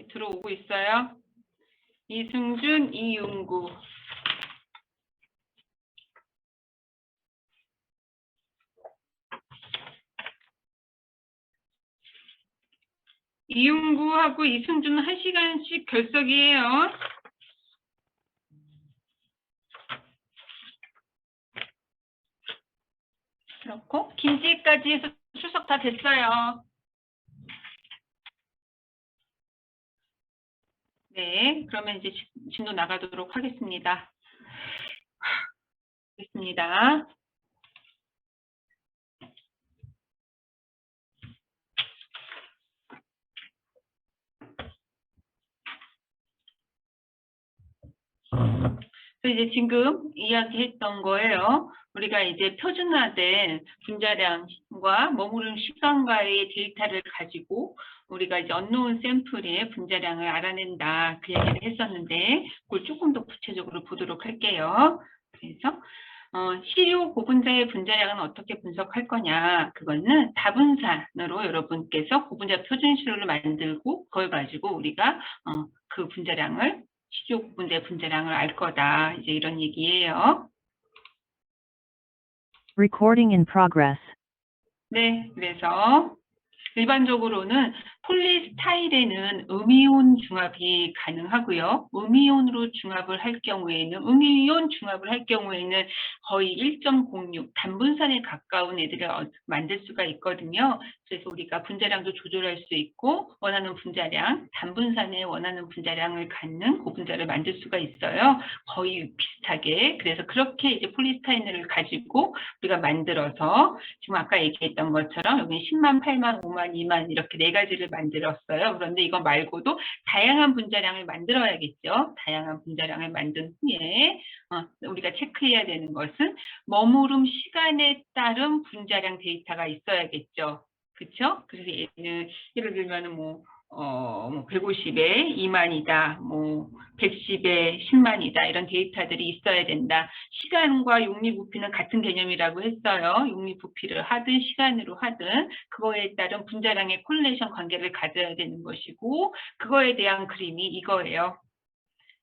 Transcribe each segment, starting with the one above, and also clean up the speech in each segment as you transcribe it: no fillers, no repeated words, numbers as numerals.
들어오고 있어요. 이승준, 이윤구. 이윤구하고 이승준은 1시간씩 결석이에요. 그렇고 김지희까지 해서 출석 다 됐어요. 네, 그러면 이제 진도 나가도록 하겠습니다. 됐습니다. 이제 지금 이야기했던 거예요. 우리가 이제 표준화된 분자량과 머무른 시간과의 데이터를 가지고 우리가 이제 언노운 샘플의 분자량을 알아낸다. 그 얘기를 했었는데 그걸 조금 더 구체적으로 보도록 할게요. 그래서 시료 고분자의 분자량은 어떻게 분석할 거냐. 그거는 다분산으로 여러분께서 고분자 표준시료를 만들고 그걸 가지고 우리가 그 분자량을 시료 고분자의 분자량을 알 거다. 이제 이런 얘기예요. Recording in progress. 네, 그래서 일반적으로는 폴리스타일에는 음이온 중합이 가능하고요. 음이온으로 중합을 할 경우에는 음이온 중합을 할 경우에는 거의 1.06 단분산에 가까운 애들을 만들 수가 있거든요. 그래서 우리가 분자량도 조절할 수 있고 원하는 분자량, 단분산에 원하는 분자량을 갖는 고분자를 만들 수가 있어요. 거의 비슷하게. 그래서 그렇게 이제 폴리스타이렌을 가지고 우리가 만들어서 지금 아까 얘기했던 것처럼 여기 10만, 8만, 5만, 2만 이렇게 네 가지를 만들었어요. 그런데 이거 말고도 다양한 분자량을 만들어야겠죠. 다양한 분자량을 만든 후에 우리가 체크해야 되는 것은 머무름 시간에 따른 분자량 데이터가 있어야겠죠. 그렇죠? 그래서 얘는 예를 들면은 150에 2만이다, 110에 10만이다 이런 데이터들이 있어야 된다. 시간과 용리부피는 같은 개념이라고 했어요. 용리부피를 하든 시간으로 하든 그거에 따른 분자량의 콜레이션 관계를 가져야 되는 것이고 그거에 대한 그림이 이거예요.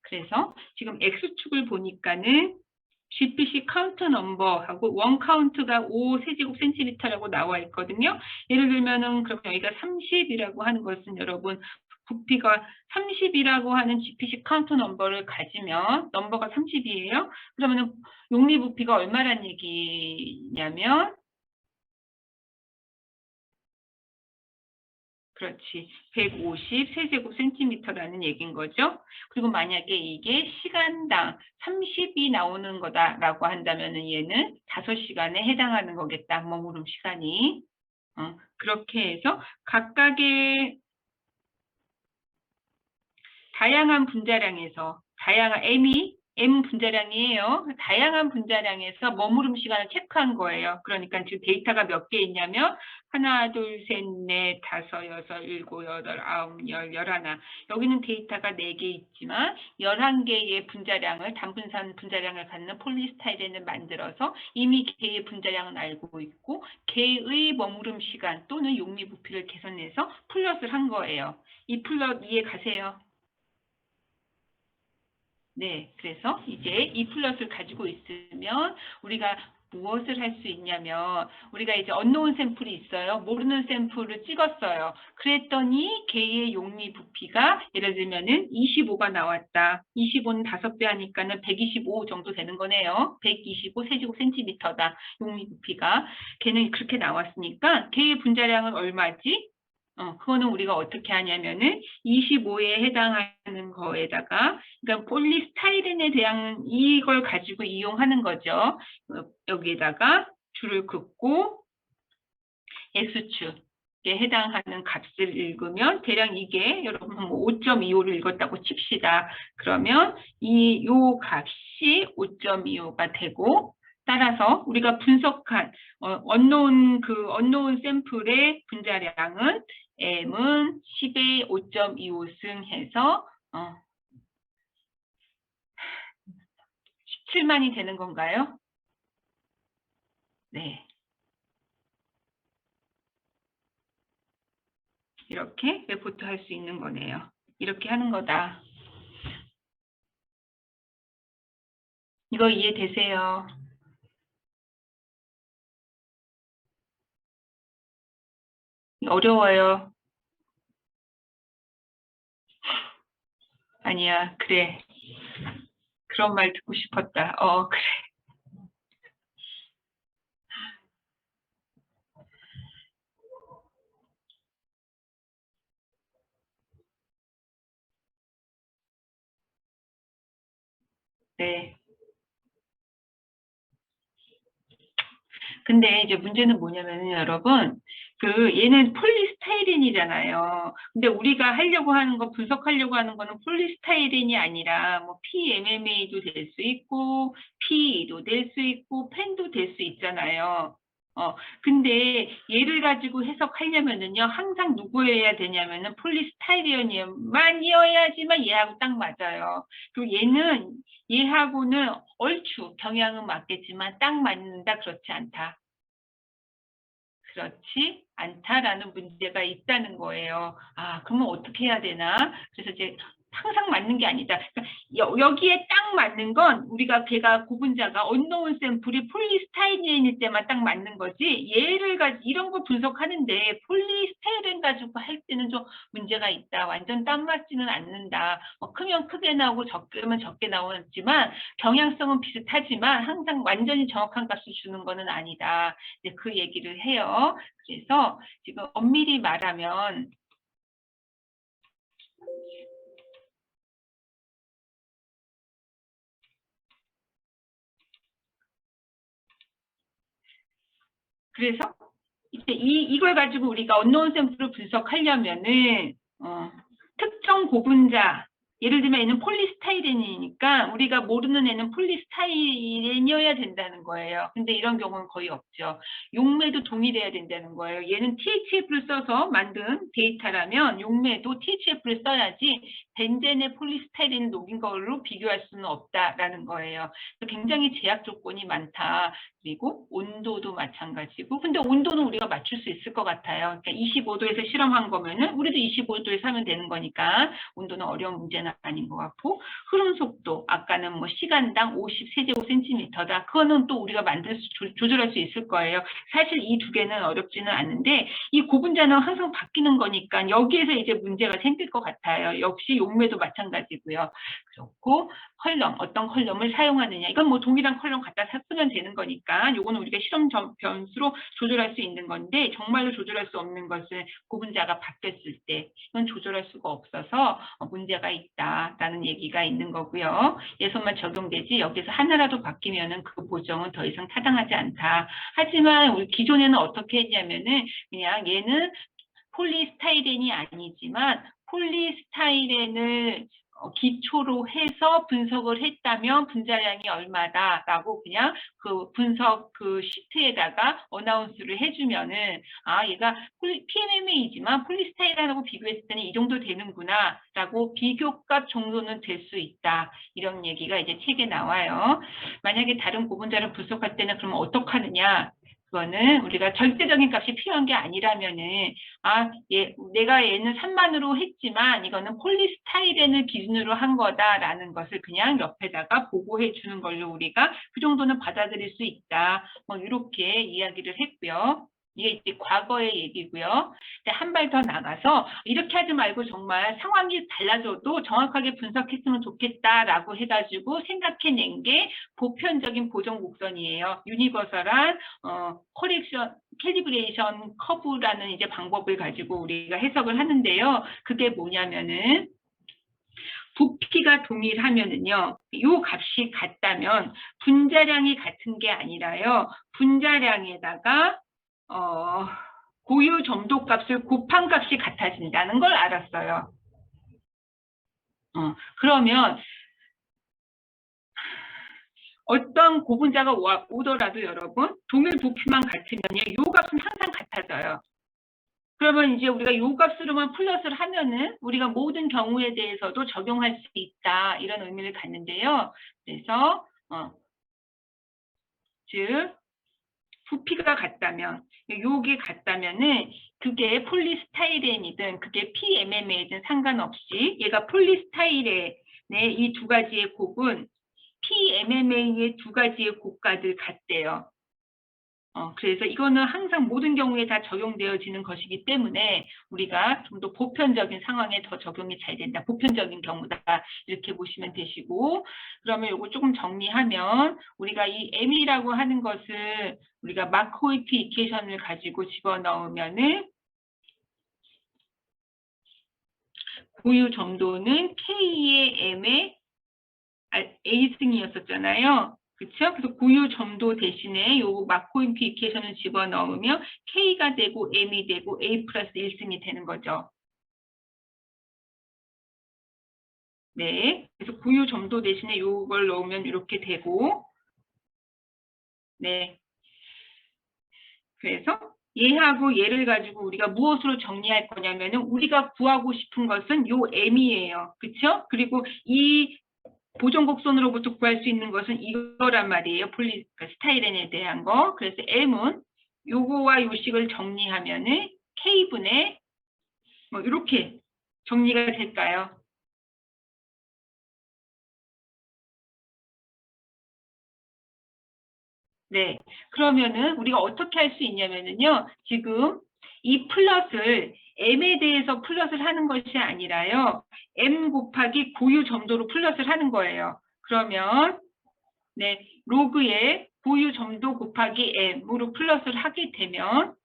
그래서 지금 X축을 보니까는 GPC 카운트 넘버하고 원 카운트가 5세제곱 센티미터라고 나와 있거든요. 예를 들면은 그럼 여기가 30이라고 하는 것은 여러분 부피가 30이라고 하는 GPC 카운트 넘버를 가지면 넘버가 30이에요. 그러면은 용리 부피가 얼마란 얘기냐면 그렇지. 150 세제곱 센티미터라는 얘기인 거죠. 그리고 만약에 이게 시간당 30이 나오는 거다라고 한다면은 얘는 5시간에 해당하는 거겠다. 머무름 시간이. 그렇게 해서 각각의 다양한 분자량에서 다양한 M 분자량이에요. 다양한 분자량에서 머무름 시간을 체크한 거예요. 그러니까 지금 데이터가 몇 개 있냐면 하나, 둘, 셋, 넷, 다섯, 여섯, 일곱, 여덟, 아홉, 열, 열하나. 여기는 데이터가 4개 있지만 11개의 분자량을 단분산 분자량을 갖는 폴리스타이렌을 만들어서 이미 개의 분자량은 알고 있고 개의 머무름 시간 또는 용미 부피를 계산해서 플러스를 한 거예요. 이 플러스 이해 가세요? 네, 그래서 이제 이 플러스를 가지고 있으면 우리가 무엇을 할 수 있냐면 우리가 이제 언노운 샘플이 있어요. 모르는 샘플을 찍었어요. 그랬더니 개의 용리 부피가 예를 들면은 25가 나왔다. 25는 5배 하니까는 125 정도 되는 거네요. 125 세제곱 센티미터다. 용리 부피가. 걔는 그렇게 나왔으니까 개의 분자량은 얼마지? 그거는 우리가 어떻게 하냐면은 25에 해당하는 거에다가, 그러니까 폴리스타이렌에 대한 이걸 가지고 이용하는 거죠. 여기에다가 줄을 긋고 X축에 해당하는 값을 읽으면 대략 이게 여러분 5.25를 읽었다고 칩시다. 그러면 요 값이 5.25가 되고 따라서 우리가 분석한 언노운 샘플의 분자량은 M은 10에 5.25승 해서 17만이 되는 건가요? 네. 이렇게 레포트 할 수 있는 거네요. 이렇게 하는 거다. 이거 이해되세요? 어려워요. 아니야, 그래. 그런 말 듣고 싶었다. 그래. 네. 근데 이제 문제는 뭐냐면은 여러분, 얘는 폴리스타이렌이잖아요. 근데 우리가 하려고 하는 거, 분석하려고 하는 거는 폴리스타이렌이 아니라 뭐 PMMA도 될 수 있고, PE도 될 수 있고, 펜도 될 수 있잖아요. 근데 얘를 가지고 해석하려면은요, 항상 누구여야 되냐면은 폴리스타이렌만이어야지만 얘하고 딱 맞아요. 그리고 얘하고는 얼추 경향은 맞겠지만 딱 맞는다, 그렇지 않다. 그렇지 않다라는 문제가 있다는 거예요. 그러면 어떻게 해야 되나? 그래서 이제 항상 맞는 게 아니다. 그러니까 여기에 딱 맞는 건 우리가 걔가 고분자가 언노운 샘플이 폴리스타이렌일 때만 딱 맞는 거지. 얘를 가지고 이런 거 분석하는데 폴리스타이렌 가지고 할 때는 좀 문제가 있다. 완전 딱 맞지는 않는다. 크면 크게 나오고 적으면 적게 나오지만 경향성은 비슷하지만 항상 완전히 정확한 값을 주는 거는 아니다. 이제 그 얘기를 해요. 그래서 지금 엄밀히 말하면 그래서 이제 이걸 가지고 우리가 언노운 샘플을 분석하려면은 특정 고분자 예를 들면 얘는 폴리스타이렌이니까 우리가 모르는 애는 폴리스타이렌이어야 된다는 거예요. 근데 이런 경우는 거의 없죠. 용매도 동일해야 된다는 거예요. 얘는 THF를 써서 만든 데이터라면 용매도 THF를 써야지 벤젠의 폴리스타이렌을 녹인 걸로 비교할 수는 없다라는 거예요. 굉장히 제약 조건이 많다. 그리고 온도도 마찬가지고. 근데 온도는 우리가 맞출 수 있을 것 같아요. 그러니까 25도에서 실험한 거면은 우리도 25도에서 하면 되는 거니까 온도는 어려운 문제는 아닌 것 같고, 흐름 속도 아까는 뭐 시간당 50세제곱센티미터다. 그거는 또 우리가 조절할 수 있을 거예요. 사실 이 두 개는 어렵지는 않은데 이 고분자는 항상 바뀌는 거니까 여기에서 이제 문제가 생길 것 같아요. 역시 용매도 마찬가지고요. 그렇고 컬럼, 어떤 컬럼을 사용하느냐. 이건 뭐 동일한 컬럼 갖다 쓰면 되는 거니까 이거는 우리가 실험 변수로 조절할 수 있는 건데 정말로 조절할 수 없는 것은 고분자가 바뀌었을 때 이건 조절할 수가 없어서 문제가 있다라는 얘기가 있는 거고요. 예선만 적용되지 여기서 하나라도 바뀌면은 그 보정은 더 이상 타당하지 않다. 하지만 우리 기존에는 어떻게 했냐면은 그냥 얘는 폴리스타이렌이 아니지만 폴리스타이렌을 기초로 해서 분석을 했다면 분자량이 얼마다라고 그냥 그 분석 그 시트에다가 어나운스를 해주면은 얘가 PMMA이지만 폴리스타이렌하고 비교했을 때는 이 정도 되는구나라고 비교값 정도는 될 수 있다. 이런 얘기가 이제 책에 나와요. 만약에 다른 고분자를 분석할 때는 그러면 어떻게 하느냐? 그거는 우리가 절대적인 값이 필요한 게 아니라면은 내가 얘는 3만으로 했지만 이거는 폴리스타이렌을 기준으로 한 거다라는 것을 그냥 옆에다가 보고해 주는 걸로 우리가 그 정도는 받아들일 수 있다. 뭐 이렇게 이야기를 했고요. 이게 이제 과거의 얘기고요. 한 발 더 나가서 이렇게 하지 말고 정말 상황이 달라져도 정확하게 분석했으면 좋겠다라고 해가지고 생각해낸 게 보편적인 보정 곡선이에요. 유니버설한 캘리브레이션 커브라는 이제 방법을 가지고 우리가 해석을 하는데요. 그게 뭐냐면은 부피가 동일하면은요, 요 값이 같다면 분자량이 같은 게 아니라요, 분자량에다가 고유 점도 값을 곱한 값이 같아진다는 걸 알았어요. 그러면 어떤 고분자가 오더라도 여러분 동일 부피만 같으면요, 요 값은 항상 같아져요. 그러면 이제 우리가 요 값으로만 플러스를 하면은 우리가 모든 경우에 대해서도 적용할 수 있다 이런 의미를 갖는데요. 그래서 즉 부피가 같다면 요게 같다면은 그게 폴리스타이렌이든 그게 PMMA든 상관없이 얘가 폴리스타이렌의 이 두 가지의 곡은 PMMA의 두 가지의 곡과들 같대요. 그래서 이거는 항상 모든 경우에 다 적용되어지는 것이기 때문에 우리가 좀 더 보편적인 상황에 더 적용이 잘 된다. 보편적인 경우다. 이렇게 보시면 되시고, 그러면 이거 조금 정리하면 우리가 이 M이라고 하는 것을 우리가 마크로이프 이퀘이션을 가지고 집어넣으면은 고유 점도는 K의 M의 A승이었었잖아요. 그렇죠? 그래서 고유 점도 대신에 요 마크로이프 이퀘이션을 집어넣으면 K가 되고 M이 되고 A 플러스 1승이 되는 거죠. 네. 그래서 고유 점도 대신에 요걸 넣으면 이렇게 되고, 네. 그래서 얘하고 얘를 가지고 우리가 무엇으로 정리할 거냐면은 우리가 구하고 싶은 것은 요 M이에요. 그렇죠? 그리고 이 보존곡선으로부터 구할 수 있는 것은 이거란 말이에요. 스타일엔에 대한 거. 그래서 M은 요거와 요식을 정리하면은 K분의 뭐 이렇게 정리가 될까요? 네. 그러면은 우리가 어떻게 할 수 있냐면은요. 지금 이 플러스를 M에 대해서 플러스를 하는 것이 아니라요. M 곱하기 고유 점도로 플러스를 하는 거예요. 그러면 네, 로그에 고유 점도 곱하기 M으로 플러스를 하게 되면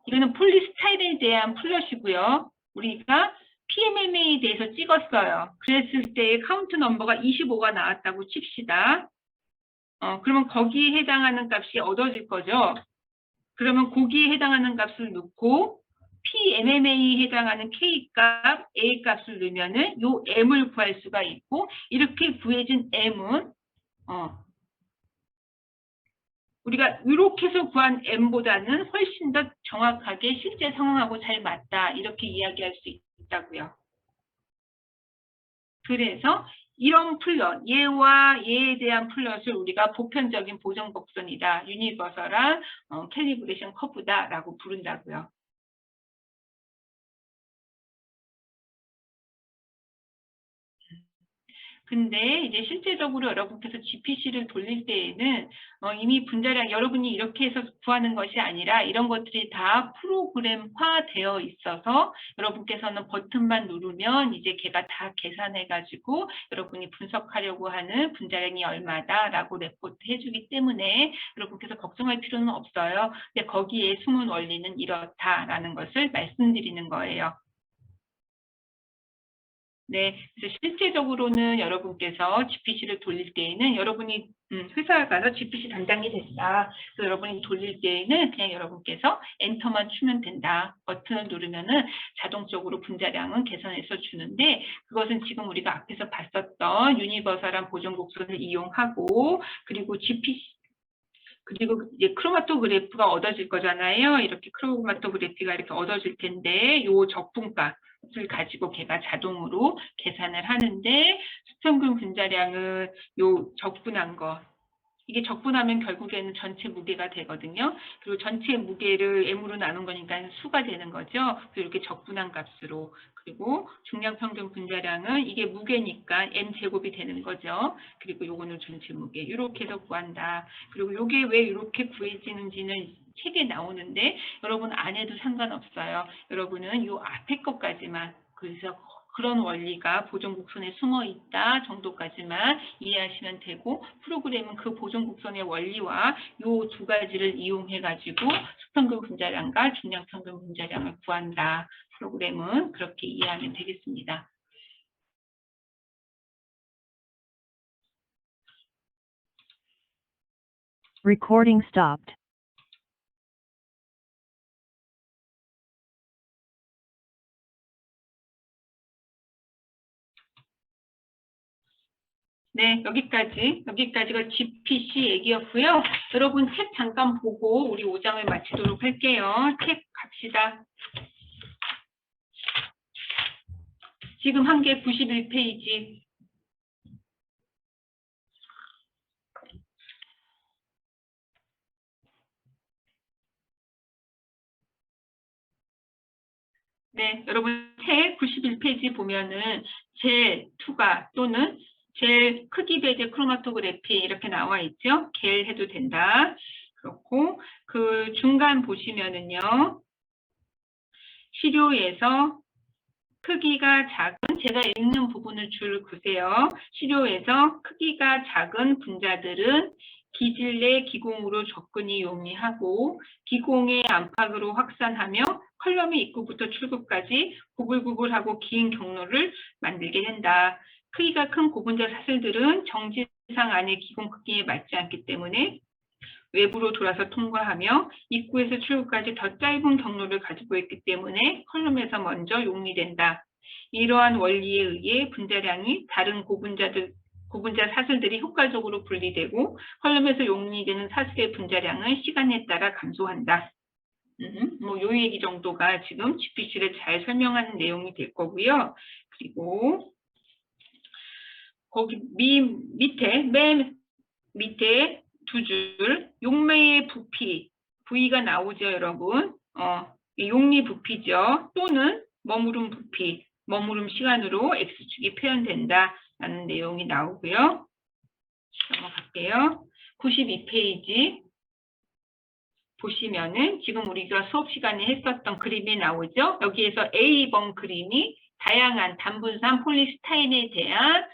이거는 폴리스타이렌에 대한 플러스이고요. 우리가 PMMA에 대해서 찍었어요. 그랬을 때 카운트 넘버가 25가 나왔다고 칩시다. 그러면 거기에 해당하는 값이 얻어질 거죠. 그러면 거기에 해당하는 값을 넣고 PMMA에 해당하는 K값, A값을 넣으면은 요 M을 구할 수가 있고 이렇게 구해진 M은 우리가 이렇게 해서 구한 M보다는 훨씬 더 정확하게 실제 상황하고 잘 맞다 이렇게 이야기할 수 있다고요. 그래서 이런 플롯, 얘와 얘에 대한 플롯을 우리가 보편적인 보정 곡선이다, 유니버설한 캘리브레이션 커브다라고 부른다고요. 근데 이제 실제적으로 여러분께서 GPC를 돌릴 때에는 이미 분자량 여러분이 이렇게 해서 구하는 것이 아니라 이런 것들이 다 프로그램화 되어 있어서 여러분께서는 버튼만 누르면 이제 걔가 다 계산해가지고 여러분이 분석하려고 하는 분자량이 얼마다라고 레포트 해주기 때문에 여러분께서 걱정할 필요는 없어요. 근데 거기에 숨은 원리는 이렇다라는 것을 말씀드리는 거예요. 네, 그래서 실제적으로는 여러분께서 GPC를 돌릴 때에는 여러분이 회사에 가서 GPC 담당이 됐다. 그래서 여러분이 돌릴 때에는 그냥 여러분께서 엔터만 추면 된다. 버튼을 누르면은 자동적으로 분자량은 계산해서 주는데 그것은 지금 우리가 앞에서 봤었던 유니버설한 보정 곡선을 이용하고 그리고 GPC 그리고 이제 크로마토그래프가 얻어질 거잖아요. 이렇게 크로마토그래피가 이렇게 얻어질 텐데 요 적분값을 가지고 걔가 자동으로 계산을 하는데 수평균 분자량은 요 적분한 거 이게 적분하면 결국에는 전체 무게가 되거든요. 그리고 전체 무게를 M으로 나눈 거니까 수가 되는 거죠. 이렇게 적분한 값으로. 그리고 중량 평균 분자량은 이게 무게니까 M제곱이 되는 거죠. 그리고 요거는 전체 무게. 이렇게 해서 구한다. 그리고 요게 왜 이렇게 구해지는지는 책에 나오는데 여러분 안 해도 상관없어요. 여러분은 요 앞에 것까지만 그래서 그런 원리가 보존곡선에 숨어 있다 정도까지만 이해하시면 되고 프로그램은 그 보존곡선의 원리와 이 두 가지를 이용해 가지고 수평균 분자량과 중량 평균 분자량을 구한다. 프로그램은 그렇게 이해하면 되겠습니다. Recording stopped. 네, 여기까지가 GPC 얘기였고요. 여러분 책 잠깐 보고 우리 5장을 마치도록 할게요. 책 갑시다. 지금 한 개 91페이지. 네, 여러분 책 91페이지 보면은 젤2가 또는 젤 크기 배제 크로마토그래피 이렇게 나와 있죠. 겔 해도 된다. 그렇고 그 중간 보시면은요. 시료에서 크기가 작은, 제가 읽는 부분을 줄 그세요. 시료에서 크기가 작은 분자들은 기질 내 기공으로 접근이 용이하고 기공의 안팎으로 확산하며 컬럼의 입구부터 출구까지 구불구불하고 긴 경로를 만들게 된다. 크기가 큰 고분자 사슬들은 정지상 안의 기공 크기에 맞지 않기 때문에 외부로 돌아서 통과하며 입구에서 출구까지 더 짧은 경로를 가지고 있기 때문에 컬럼에서 먼저 용리된다. 이러한 원리에 의해 분자량이 다른 고분자 사슬들이 효과적으로 분리되고 컬럼에서 용리되는 사슬의 분자량은 시간에 따라 감소한다. 요 얘기 정도가 지금 GPC를 잘 설명하는 내용이 될 거고요. 그리고 거기 맨 밑에 두 줄, 용매의 부피, V가 나오죠, 여러분. 용리 부피죠. 또는 머무름 부피, 머무름 시간으로 X축이 표현된다라는 내용이 나오고요. 넘어갈게요. 92페이지 보시면은 지금 우리가 수업 시간에 했었던 그림이 나오죠. 여기에서 A번 그림이 다양한 단분산 폴리스타인에 대한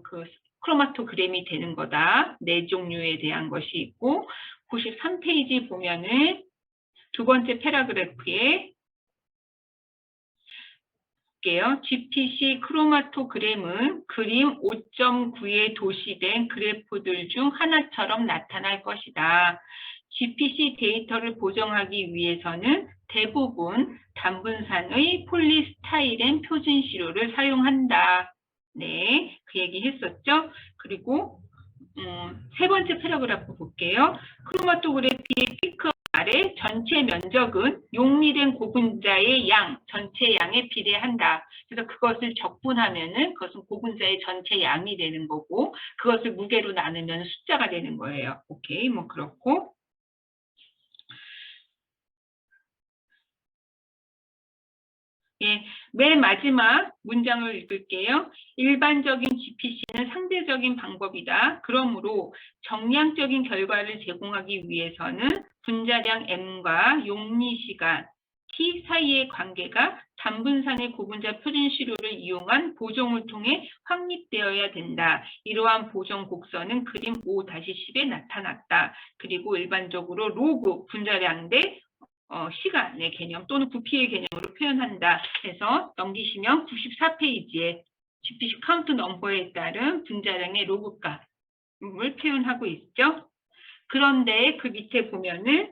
그 크로마토그램이 되는 거다. 네 종류에 대한 것이 있고 93페이지 보면은 두 번째 패러그래프에 볼게요. GPC 크로마토그램은 그림 5.9에 도시된 그래프들 중 하나처럼 나타날 것이다. GPC 데이터를 보정하기 위해서는 대부분 단분산의 폴리스타이렌 표준 시료를 사용한다. 네, 그 얘기 했었죠. 그리고 세 번째 패러그래프 볼게요. 크로마토그래피의 피크 아래 전체 면적은 용리된 고분자의 양, 전체 양에 비례한다. 그래서 그것을 적분하면은 그것은 고분자의 전체 양이 되는 거고 그것을 무게로 나누면 숫자가 되는 거예요. 오케이, 뭐 그렇고. 예, 맨 마지막 문장을 읽을게요. 일반적인 GPC는 상대적인 방법이다. 그러므로 정량적인 결과를 제공하기 위해서는 분자량 M과 용리시간 T 사이의 관계가 단분산의 고분자 표준 시료를 이용한 보정을 통해 확립되어야 된다. 이러한 보정 곡선은 그림 5-10에 나타났다. 그리고 일반적으로 로그 분자량 대 시간의 개념 또는 부피의 개념으로 표현한다 해서 넘기시면 94페이지에 GPC 카운트 넘버에 따른 분자량의 로그값을 표현하고 있죠. 그런데 그 밑에 보면은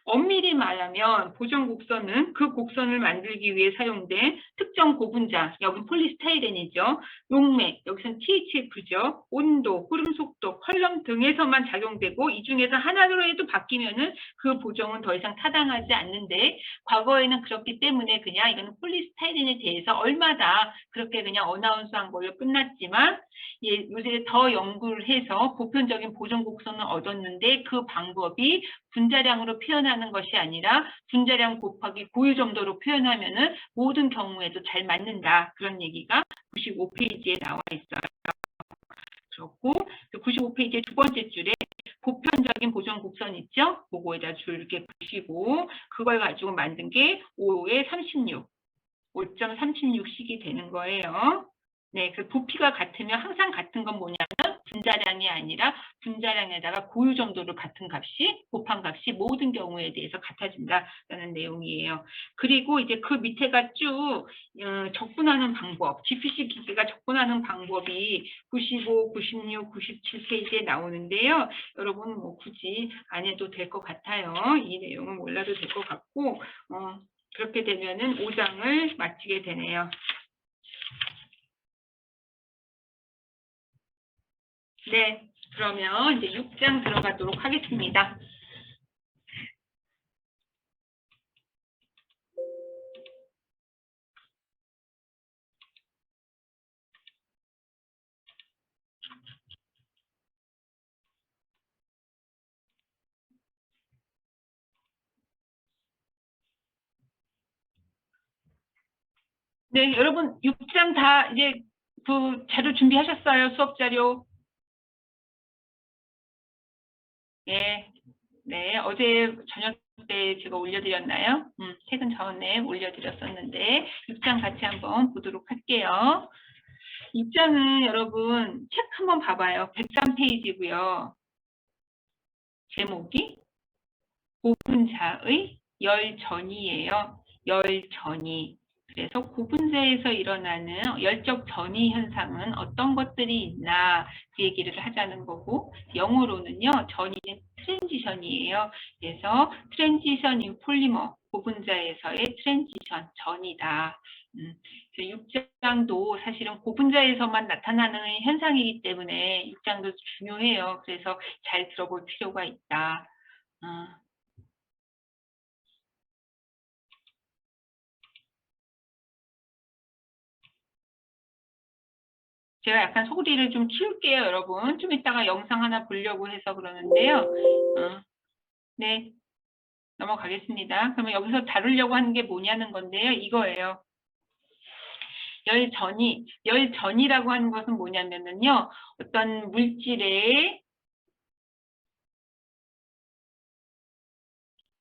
엄밀히 말하면 보정 곡선은 그 곡선을 만들기 위해 사용된 특정 고분자, 여기 폴리스타이렌이죠. 용매, 여기서는 THF죠. 온도, 흐름 속도, 컬럼 등에서만 작용되고 이 중에서 하나로라도 바뀌면은 그 보정은 더 이상 타당하지 않는데 과거에는 그렇기 때문에 그냥 이거는 폴리스타이렌에 대해서 얼마다 그렇게 그냥 어나운스한 걸로 끝났지만 예, 요새 더 연구를 해서 보편적인 보정 곡선을 얻었는데 그 방법이 분자량으로 표현하는 것이 아니라 분자량 곱하기 고유 점도로 표현하면은 모든 경우에도 잘 맞는다. 그런 얘기가 95페이지에 나와 있어요. 그렇고 95페이지의 두 번째 줄에 보편적인 보정 곡선 있죠? 그거에다 줄 이렇게 보시고 그걸 가지고 만든 게 5에 36, 5.36씩이 되는 거예요. 네, 그 부피가 같으면 항상 같은 건 뭐냐면 분자량이 아니라 분자량에다가 고유 정도로 같은 값이 곱한 값이 모든 경우에 대해서 같아진다라는 내용이에요. 그리고 이제 그 밑에가 쭉 적분하는 방법, GPC 기계가 적분하는 방법이 95, 96, 97페이지에 나오는데요. 여러분 뭐 굳이 안 해도 될 것 같아요. 이 내용은 몰라도 될 것 같고 그렇게 되면은 5장을 마치게 되네요. 네, 그러면 이제 6장 들어가도록 하겠습니다. 네, 여러분 6장 다 이제 그 자료 준비하셨어요? 수업 자료? 예, 네, 어제 저녁 때 제가 올려드렸나요? 퇴근 전에 올려드렸었는데 6장 같이 한번 보도록 할게요. 6장은 여러분 책 한번 봐봐요. 103페이지고요. 제목이 고분자의 열전이에요. 열전이. 그래서 고분자에서 일어나는 열적 전이 현상은 어떤 것들이 있나 그 얘기를 하자는 거고, 영어로는요, 전이는 트랜지션이에요. 그래서 트랜지션 인 폴리머, 고분자에서의 트랜지션, 전이다. 6장도 사실은 고분자에서만 나타나는 현상이기 때문에 6장도 중요해요. 그래서 잘 들어볼 필요가 있다. 제가 약간 소리를 좀 키울게요, 여러분. 좀 이따가 영상 하나 보려고 해서 그러는데요. 네, 넘어가겠습니다. 그러면 여기서 다루려고 하는 게 뭐냐는 건데요. 이거예요. 열전이라고 하는 것은 뭐냐면요. 어떤 물질의,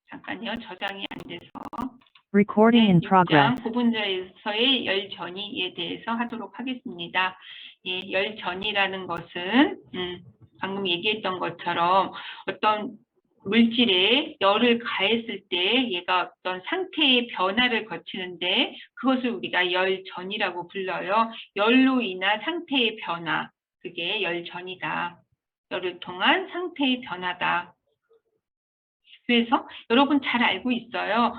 잠깐요, 저장이 안 돼서. Recording in 6장 progress. 고분자에서의 열전이에 대해서 하도록 하겠습니다. 예, 열전이라는 것은 방금 얘기했던 것처럼 어떤 물질에 열을 가했을 때 얘가 어떤 상태의 변화를 거치는데 그것을 우리가 열전이라고 불러요. 열로 인한 상태의 변화, 그게 열전이다. 열을 통한 상태의 변화다. 그래서 여러분 잘 알고 있어요.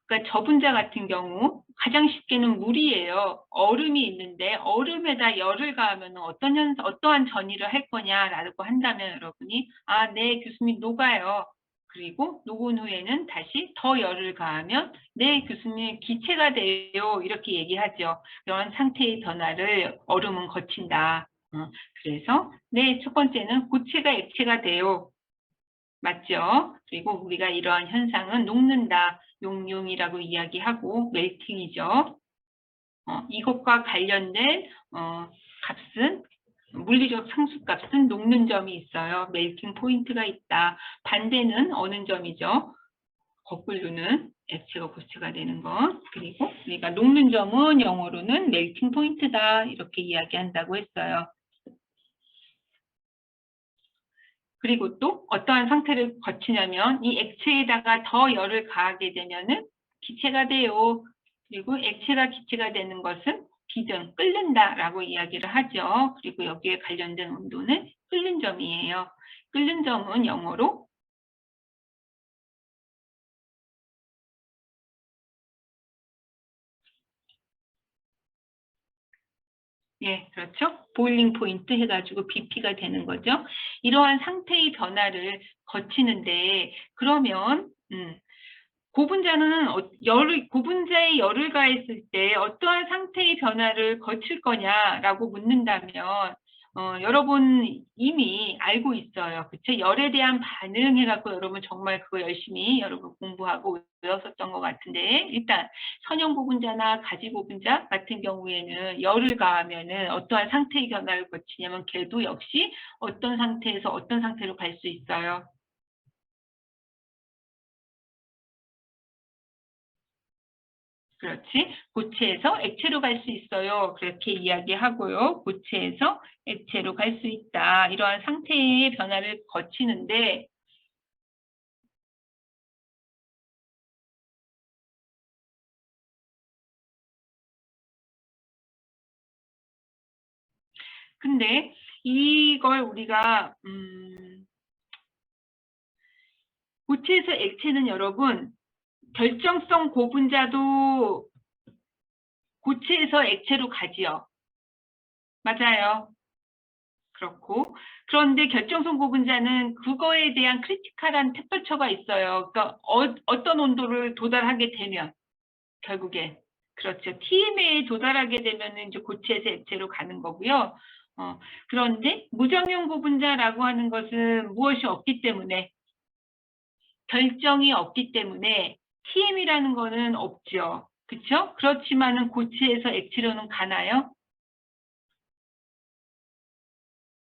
그러니까 저분자 같은 경우 가장 쉽게는 물이에요. 얼음이 있는데 얼음에다 열을 가하면 어떠한 전이를 할 거냐라고 한다면 여러분이 네, 교수님 녹아요. 그리고 녹은 후에는 다시 더 열을 가하면 네, 교수님 기체가 돼요. 이렇게 얘기하죠. 이런 상태의 변화를 얼음은 거친다. 그래서 네, 첫 번째는 고체가 액체가 돼요. 맞죠? 그리고 우리가 이러한 현상은 녹는다, 용융이라고 이야기하고 멜팅이죠. 이것과 관련된 값은 물리적 상수값은 녹는 점이 있어요. 멜팅 포인트가 있다. 반대는 어느 점이죠? 거꾸로는 액체가 고체가 되는 것. 그리고 우리가 녹는 점은 영어로는 멜팅 포인트다. 이렇게 이야기한다고 했어요. 그리고 또 어떠한 상태를 거치냐면 이 액체에다가 더 열을 가하게 되면은 기체가 돼요. 그리고 액체가 기체가 되는 것은 비등, 끓는다라고 이야기를 하죠. 그리고 여기에 관련된 온도는 끓는 점이에요. 끓는 점은 영어로 예, 그렇죠. 보일링 포인트 해가지고 BP가 되는 거죠. 이러한 상태의 변화를 거치는데 그러면 고분자는 고분자의 열을 가했을 때 어떠한 상태의 변화를 거칠 거냐라고 묻는다면 여러분 이미 알고 있어요. 그쵸? 열에 대한 반응 해갖고 여러분 정말 그거 열심히 여러분 공부하고 외웠었던 것 같은데 일단 선형 고분자나 가지 고분자 같은 경우에는 열을 가하면은 어떠한 상태의 변화를 거치냐면 걔도 역시 어떤 상태에서 어떤 상태로 갈 수 있어요. 그렇지. 고체에서 액체로 갈 수 있어요. 그렇게 이야기하고요. 고체에서 액체로 갈 수 있다. 이러한 상태의 변화를 거치는데 근데 이걸 우리가 고체에서 액체는 여러분 결정성 고분자도 고체에서 액체로 가지요. 맞아요. 그렇고 그런데 결정성 고분자는 그거에 대한 크리티컬한 템퍼처가 있어요. 그러니까 어떤 온도를 도달하게 되면 결국에 그렇죠. TMA에 도달하게 되면 이제 고체에서 액체로 가는 거고요. 그런데 무정용 고분자라고 하는 것은 무엇이 없기 때문에 결정이 없기 때문에 TM이라는 거는 없죠. 그쵸? 그렇지만은 고체에서 액체로는 가나요?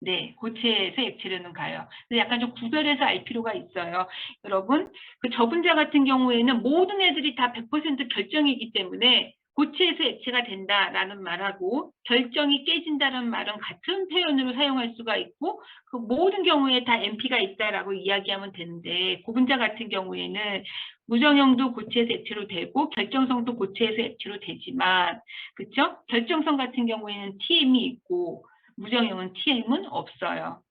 네, 고체에서 액체로는 가요. 근데 약간 좀 구별해서 알 필요가 있어요. 여러분, 그 저분자 같은 경우에는 모든 애들이 다 100% 결정이기 때문에 고체에서 액체가 된다라는 말하고 결정이 깨진다는 말은 같은 표현으로 사용할 수가 있고 그 모든 경우에 다 NP가 있다라고 이야기하면 되는데 고분자 같은 경우에는 무정형도 고체에서 액체로 되고 결정성도 고체에서 액체로 되지만 그쵸? 결정성 같은 경우에는 TM이 있고 무정형은 TM은 없어요.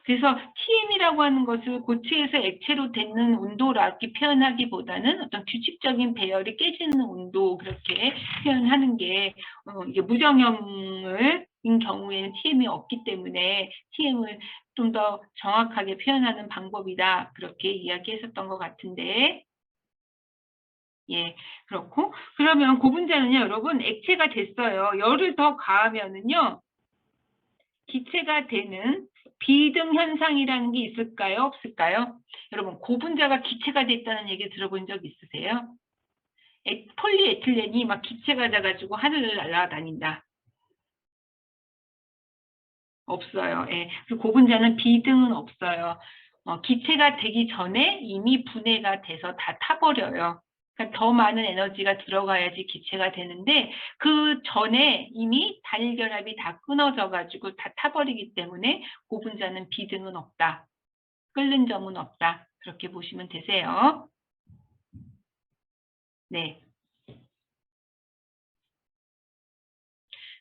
그래서 TM이라고 하는 것을 고체에서 액체로 되는 온도라고 표현하기보다는 어떤 규칙적인 배열이 깨지는 온도 그렇게 표현하는 게 이게 무정형인 경우에는 TM이 없기 때문에 TM을 좀 더 정확하게 표현하는 방법이다 그렇게 이야기했었던 것 같은데 예, 그렇고 그러면 고분자는요 여러분 액체가 됐어요. 열을 더 가하면은요 기체가 되는 비등 현상이라는 게 있을까요? 없을까요? 여러분, 고분자가 기체가 됐다는 얘기 들어본 적 있으세요? 폴리에틸렌이 막 기체가 돼가지고 하늘을 날아다닌다. 없어요. 예. 그 고분자는 비등은 없어요. 기체가 되기 전에 이미 분해가 돼서 다 타버려요. 그러니까 더 많은 에너지가 들어가야지 기체가 되는데 그 전에 이미 단일결합이 다 끊어져 가지고 다 타버리기 때문에 고분자는 비등은 없다. 끓는 점은 없다. 그렇게 보시면 되세요. 네.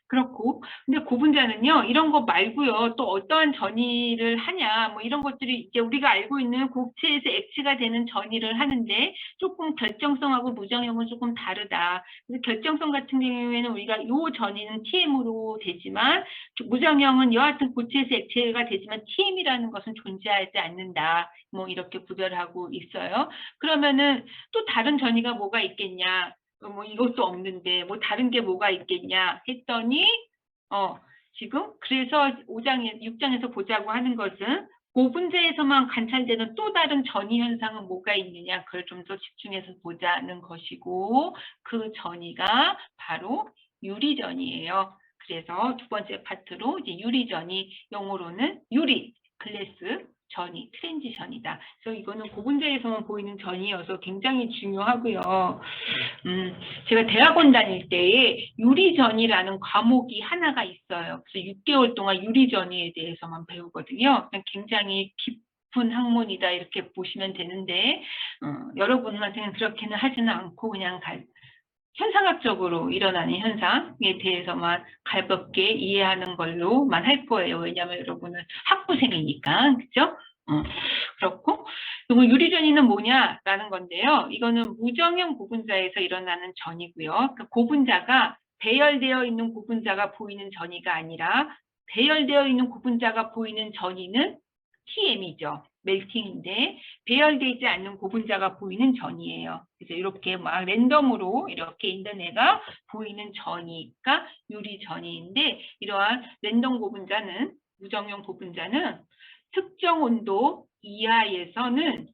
그렇고 근데 고분자는요 이런 거 말고요 또 어떠한 전이를 하냐 뭐 이런 것들이 이제 우리가 알고 있는 고체에서 액체가 되는 전이를 하는데 조금 결정성하고 무정형은 조금 다르다. 그래서 결정성 같은 경우에는 우리가 요 전이는 TM으로 되지만 무정형은 여하튼 고체에서 액체가 되지만 TM이라는 것은 존재하지 않는다. 뭐 이렇게 구별하고 있어요. 그러면은 또 다른 전이가 뭐가 있겠냐? 뭐 이것도 없는데 뭐 다른 게 뭐가 있겠냐 했더니 지금 그래서 6장에서 보자고 하는 것은 고분자에서만 관찰되는 또 다른 전이 현상은 뭐가 있느냐 그걸 좀 더 집중해서 보자는 것이고 그 전이가 바로 유리전이에요. 그래서 두 번째 파트로 이제 유리전이 영어로는 유리, 글래스, 전이, 트랜지션이다. 그래서 이거는 고분자에서만 보이는 전이어서 굉장히 중요하고요. 제가 대학원 다닐 때에 유리전이라는 과목이 하나가 있어요. 그래서 6개월 동안 유리전이에 대해서만 배우거든요. 굉장히 깊은 학문이다 이렇게 보시면 되는데 여러분한테는 그렇게는 하지는 않고 그냥 현상학적으로 일어나는 현상에 대해서만 가볍게 이해하는 걸로만 할 거예요. 왜냐하면 여러분은 학부생이니까, 그죠? 그렇고, 그리고 유리전이는 뭐냐라는 건데요. 이거는 무정형 고분자에서 일어나는 전이고요. 그 고분자가 배열되어 있는 고분자가 보이는 전이가 아니라 배열되어 있는 고분자가 보이는 전이는 TM이죠. 멜팅인데 배열되지 않는 고분자가 보이는 전이에요. 그래서 이렇게 막 랜덤으로 이렇게 있는 애가 보이는 전이가 유리전이인데 이러한 랜덤 고분자는 무정형 고분자는 특정 온도 이하에서는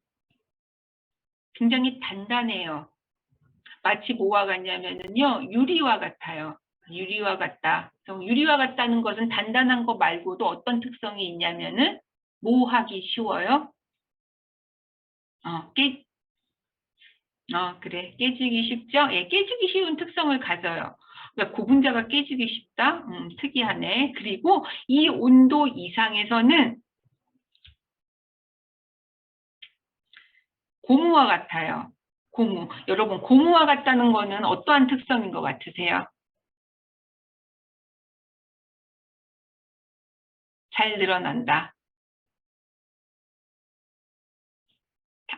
굉장히 단단해요. 마치 뭐와 같냐면요 유리와 같아요. 유리와 같다. 유리와 같다는 것은 단단한 거 말고도 어떤 특성이 있냐면은 뭐 하기 쉬워요? 그래. 깨지기 쉽죠? 예, 깨지기 쉬운 특성을 가져요. 그러니까 고분자가 깨지기 쉽다? 특이하네. 그리고 이 온도 이상에서는 고무와 같아요. 고무. 여러분, 고무와 같다는 거는 어떠한 특성인 것 같으세요? 잘 늘어난다.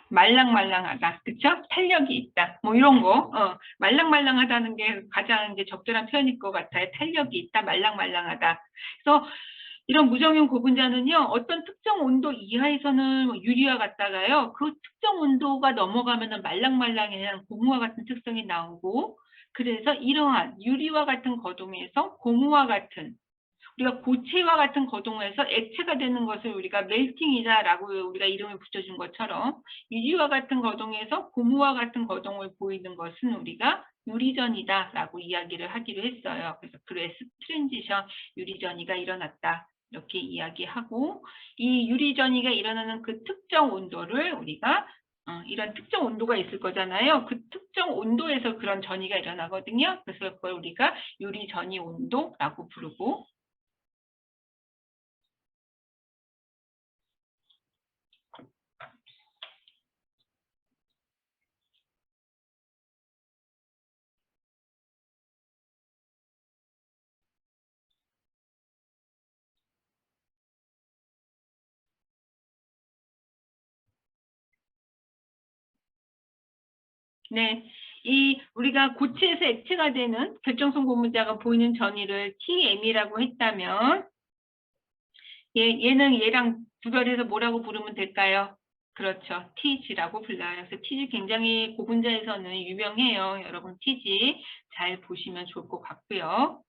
말랑말랑하다. 그쵸? 탄력이 있다. 뭐 이런 거. 말랑말랑하다는 게 가장 이제 적절한 표현일 것 같아요. 탄력이 있다. 말랑말랑하다. 그래서 이런 무정형 고분자는요, 어떤 특정 온도 이하에서는 뭐 유리와 같다가요, 그 특정 온도가 넘어가면은 말랑말랑한 고무와 같은 특성이 나오고, 그래서 이러한 유리와 같은 거동에서 고무와 같은 우리가 고체와 같은 거동에서 액체가 되는 것을 우리가 멜팅이다라고 우리가 이름을 붙여준 것처럼 유리와 같은 거동에서 고무와 같은 거동을 보이는 것은 우리가 유리전이다라고 이야기를 하기로 했어요. 그래서 그래스 트랜지션 유리전이가 일어났다. 이렇게 이야기하고 이 유리전이가 일어나는 그 특정 온도를 우리가 이런 특정 온도가 있을 거잖아요. 그 특정 온도에서 그런 전이가 일어나거든요. 그래서 그걸 우리가 유리전이 온도라고 부르고 네, 이 우리가 고체에서 액체가 되는 결정성 고분자가 보이는 전이를 TM이라고 했다면 얘는 얘랑 구별해서 뭐라고 부르면 될까요? 그렇죠. TG라고 불러요. 그래서 TG 굉장히 고분자에서는 유명해요. 여러분 TG 잘 보시면 좋을 것 같고요.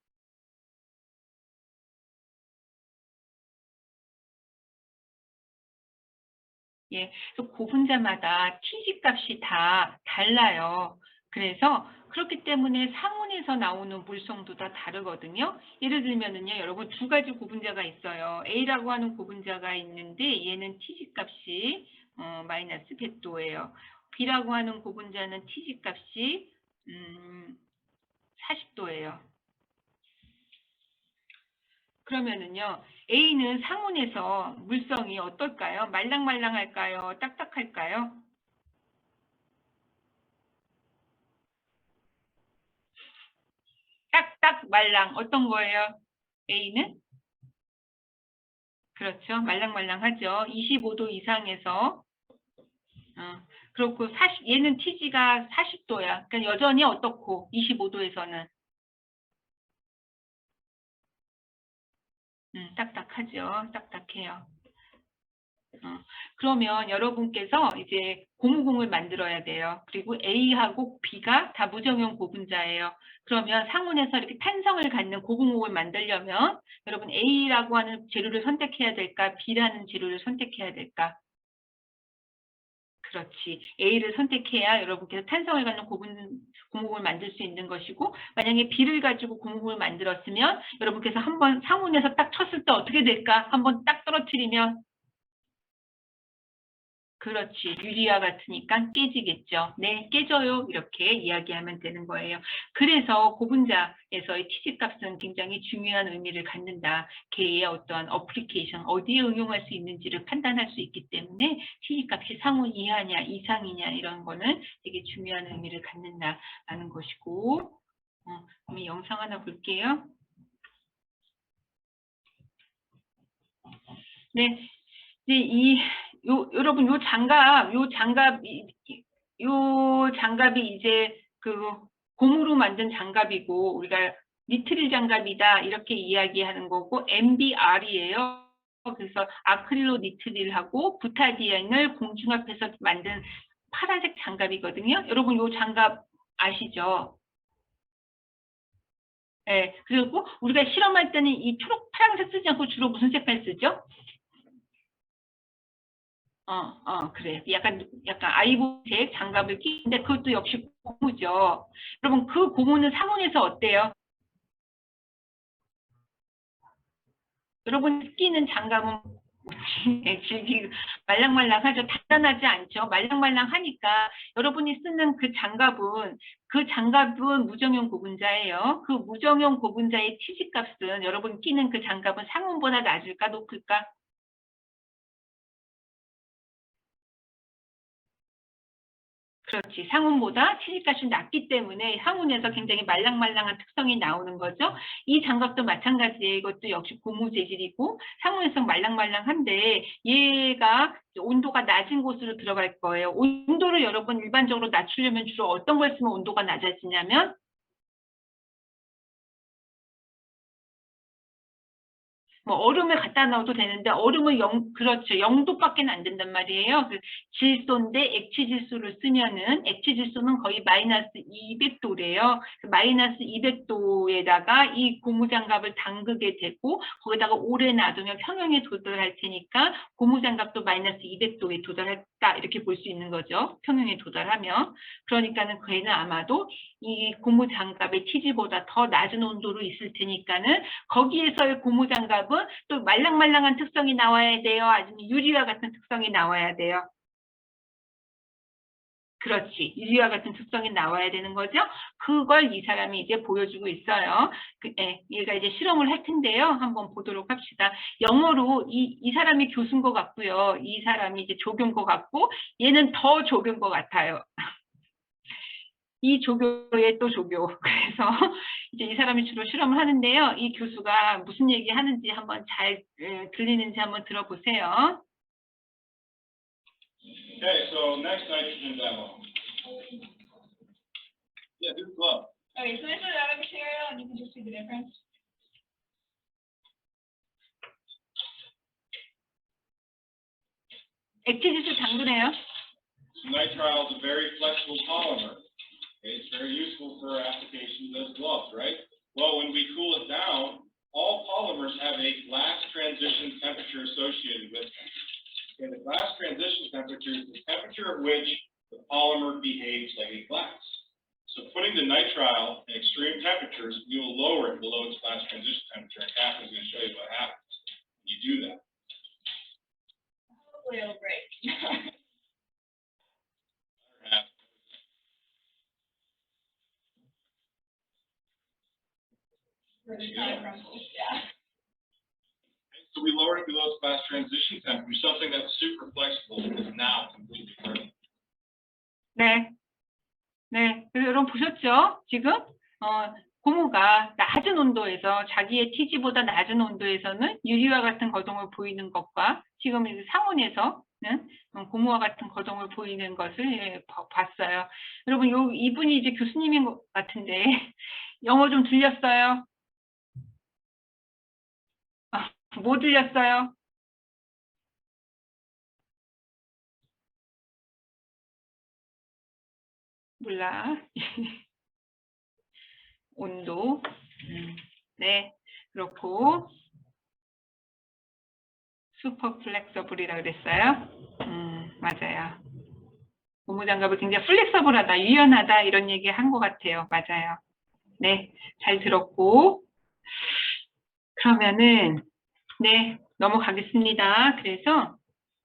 예, 그래서 고분자마다 TG 값이 다 달라요. 그래서 그렇기 때문에 상온에서 나오는 물성도 다 다르거든요. 예를 들면은요, 여러분 두 가지 고분자가 있어요. A라고 하는 고분자가 있는데 얘는 TG 값이 마이너스 100도예요. B라고 하는 고분자는 TG 값이 40도예요. 그러면은요, A는 상온에서 물성이 어떨까요? 말랑말랑할까요? 딱딱할까요? 딱딱 말랑 어떤 거예요? A는? 그렇죠. 말랑말랑하죠. 25도 이상에서 그렇고 얘는 TG가 40도야. 그러니까 여전히 어떻고 25도에서는 딱딱하죠. 딱딱해요. 그러면 여러분께서 이제 고무공을 만들어야 돼요. 그리고 A하고 B가 다 무정형 고분자예요. 그러면 상온에서 이렇게 탄성을 갖는 고무공을 만들려면 여러분 A라고 하는 재료를 선택해야 될까? B라는 재료를 선택해야 될까? 그렇지. A를 선택해야 여러분께서 탄성을 갖는 고무공을 만들 수 있는 것이고 만약에 B를 가지고 고무공을 만들었으면 여러분께서 한번 상온에서 딱 쳤을 때 어떻게 될까? 한번 딱 떨어뜨리면 그렇지. 유리와 같으니까 깨지겠죠. 네, 깨져요. 이렇게 이야기하면 되는 거예요. 그래서 고분자에서의 TG 값은 굉장히 중요한 의미를 갖는다. 걔의 어떠한 어플리케이션, 어디에 응용할 수 있는지를 판단할 수 있기 때문에 TG 값이 상온 이하냐, 이상이냐 이런 거는 되게 중요한 의미를 갖는다라는 것이고 그럼 영상 하나 볼게요. 네, 이제 여러분, 요 장갑이 이제 그 고무로 만든 장갑이고, 우리가 니트릴 장갑이다, 이렇게 이야기하는 거고, MBR이에요. 그래서 아크릴로 니트릴하고 부타디엔을 공중합해서 만든 파란색 장갑이거든요. 여러분, 요 장갑 아시죠? 네, 그리고 우리가 실험할 때는 이 초록, 파란색 쓰지 않고 주로 무슨 색깔 쓰죠? 그래. 약간 아이보리색 장갑을 끼는데 그것도 역시 고무죠. 여러분, 그 고무는 상온에서 어때요? 여러분 끼는 장갑은 질질 말랑말랑하죠. 단단하지 않죠. 말랑말랑하니까 여러분이 쓰는 그 장갑은 무정형 고분자예요. 그 무정형 고분자의 TG 값은 여러분 끼는 그 장갑은 상온보다 낮을까 높을까? 그렇지. 상온보다 치즈값이 낮기 때문에 상온에서 굉장히 말랑말랑한 특성이 나오는 거죠. 이 장갑도 마찬가지예요. 이것도 역시 고무 재질이고 상온에서 말랑말랑한데 얘가 온도가 낮은 곳으로 들어갈 거예요. 온도를 여러분 일반적으로 낮추려면 주로 어떤 걸 쓰면 온도가 낮아지냐면 뭐 얼음을 갖다 넣어도 되는데 얼음은 그렇죠. 0도밖에 안 된단 말이에요. 그 질소인데 액체 질소를 쓰면은 액체 질소는 거의 마이너스 200도래요. 마이너스 200도에다가 이 고무장갑을 담그게 되고 거기다가 오래 놔두면 평형에 도달할 테니까 고무장갑도 마이너스 200도에 도달했다 이렇게 볼 수 있는 거죠. 평형에 도달하면. 그러니까는 걔는 아마도 이 고무장갑의 TG보다 더 낮은 온도로 있을 테니까는 거기에서의 고무장갑은 또 말랑말랑한 특성이 나와야 돼요. 아니면 유리와 같은 특성이 나와야 돼요. 그렇지. 유리와 같은 특성이 나와야 되는 거죠. 그걸 이 사람이 이제 보여주고 있어요. 얘가 이제 실험을 할 텐데요. 한번 보도록 합시다. 영어로 이 사람이 교수인 것 같고요. 이 사람이 이제 조교인 것 같고 얘는 더 조교인 것 같아요. 이 조교의 또 조교. 그래서 이제 이 사람이 주로 실험을 하는데요. 이 교수가 무슨 얘기 하는지 한번 잘 들리는지 한번 들어보세요. Okay, so next nitrogen demo. Yeah, do the glove. Okay, so this is out of material and you can just see the difference. 액체질소 당분해요. So nitrile is a very flexible polymer. Okay, it's very useful for applications as gloves, right? Well, when we cool it down, all polymers have a glass transition temperature associated with them. Okay, the glass transition temperature is the temperature at which the polymer behaves like a glass. So putting the nitrile in extreme temperatures, we will lower it below its glass transition temperature. And Catherine's going to show you what happens when you do that. Hopefully it'll break. For the kind of crumbles, yeah. So we lowered it below its glass transition temperature, something that's super flexible is now completely burning. 네. 네. 그래서 여러분 보셨죠? 지금? 고무가 낮은 온도에서 자기의 TG보다 낮은 온도에서는 유리와 같은 거동을 보이는 것과 지금 상온에서는 고무와 같은 거동을 보이는 것을 봤어요. 여러분 이분이 이제 교수님인 것 같은데 영어 좀 들렸어요? 뭐 들렸어요? 몰라. 온도. 네. 그렇고 슈퍼 플렉서블이라고 그랬어요. 맞아요. 고무장갑이 굉장히 플렉서블하다, 유연하다 이런 얘기 한 것 같아요. 맞아요. 네, 잘 들었고 그러면은 네, 넘어가겠습니다. 그래서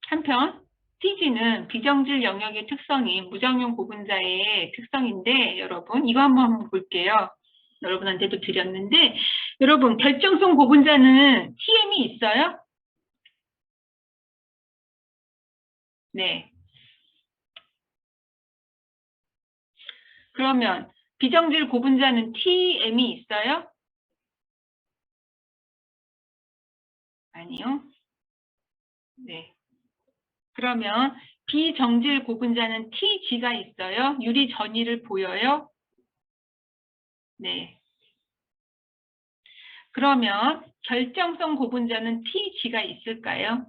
한편 TG는 비정질 영역의 특성이 무정용 고분자의 특성인데 여러분 이거 한번 볼게요. 여러분한테도 드렸는데 여러분 결정성 고분자는 TM이 있어요? 네. 그러면 비정질 고분자는 TM이 있어요? 아니요. 네. 그러면 비정질 고분자는 TG가 있어요? 유리 전이를 보여요? 네. 그러면 결정성 고분자는 TG가 있을까요?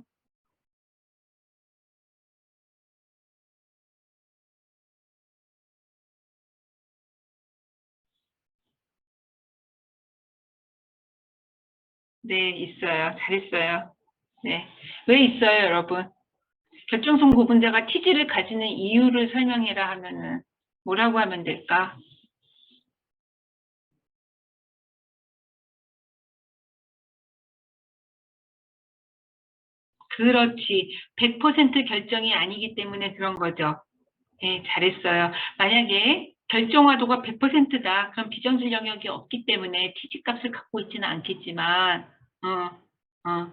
네, 있어요. 잘했어요. 네. 왜 있어요, 여러분? 결정성 고분자가 TG를 가지는 이유를 설명해라 하면은 뭐라고 하면 될까? 그렇지. 100% 결정이 아니기 때문에 그런 거죠. 네, 잘했어요. 만약에 결정화도가 100%다. 그럼 비정질 영역이 없기 때문에 TG 값을 갖고 있지는 않겠지만,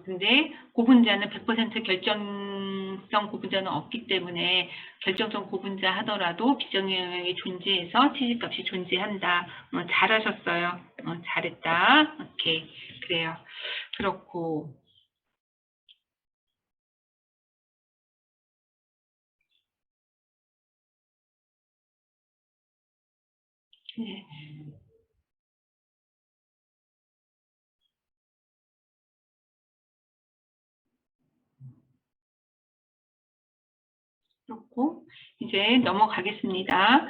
근데 고분자는 100% 결정성 고분자는 없기 때문에 결정성 고분자 하더라도 비정질 영역이 존재해서 TG 값이 존재한다. 잘하셨어요. 잘했다. 오케이. 그래요. 그렇고. 네. 그렇고 이제 넘어가겠습니다.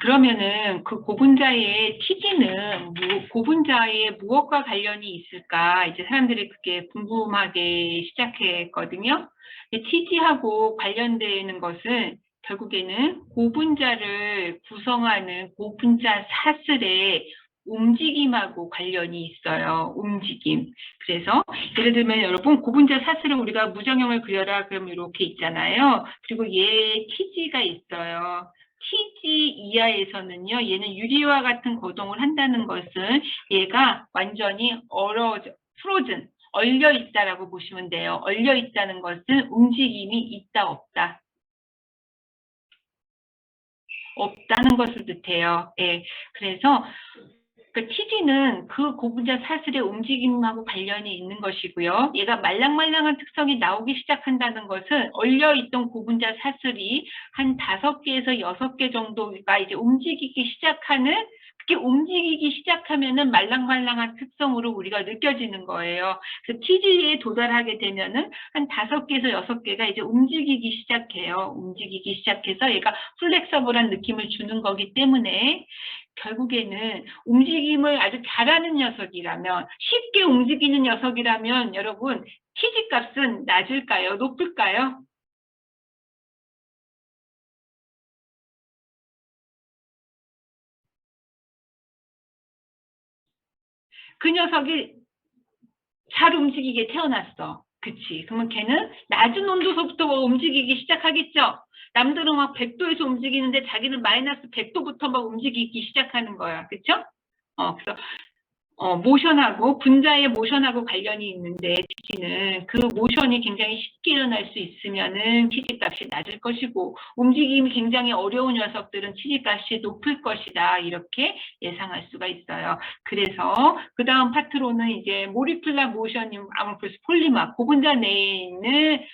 그러면은 그 고분자의 TG는 고분자의 무엇과 관련이 있을까? 이제 사람들이 그게 궁금하게 시작했거든요. TG하고 관련되는 것은 결국에는 고분자를 구성하는 고분자 사슬의 움직임하고 관련이 있어요. 움직임. 그래서 예를 들면 여러분 고분자 사슬을 우리가 무정형을 그려라 그러면 이렇게 있잖아요. 그리고 얘 TG가 있어요. TG 이하에서는요, 얘는 유리와 같은 거동을 한다는 것은 얘가 완전히 frozen, 얼려 있다라고 보시면 돼요. 얼려 있다는 것은 움직임이 있다, 없다. 없다는 것을 뜻해요. 예. 그래서 그 TG는 그 고분자 사슬의 움직임하고 관련이 있는 것이고요. 얘가 말랑말랑한 특성이 나오기 시작한다는 것은 얼려있던 고분자 사슬이 한 5개에서 6개 정도가 이제 움직이기 시작하는, 그게 움직이기 시작하면은 말랑말랑한 특성으로 우리가 느껴지는 거예요. 그래서 TG에 도달하게 되면은 한 5개에서 6개가 이제 움직이기 시작해요. 움직이기 시작해서 얘가 플렉서블한 느낌을 주는 거기 때문에 결국에는 움직임을 아주 잘하는 녀석이라면, 쉽게 움직이는 녀석이라면 여러분 TG 값은 낮을까요? 높을까요? 그 녀석이 잘 움직이게 태어났어. 그치? 그러면 걔는 낮은 온도서부터 움직이기 시작하겠죠? 남들은 막 100도에서 움직이는데 자기는 마이너스 100도부터 막 움직이기 시작하는 거야. 그쵸? 그래서 모션하고 분자의 모션하고 관련이 있는데 TG는 그 모션이 굉장히 쉽게 일어날 수 있으면은 TG 값이 낮을 것이고 움직임이 굉장히 어려운 녀석들은 TG 값이 높을 것이다 이렇게 예상할 수가 있어요. 그래서 그 다음 파트로는 이제 모리큘라 모션인 아모르퍼스 폴리머 고분자 내에 있는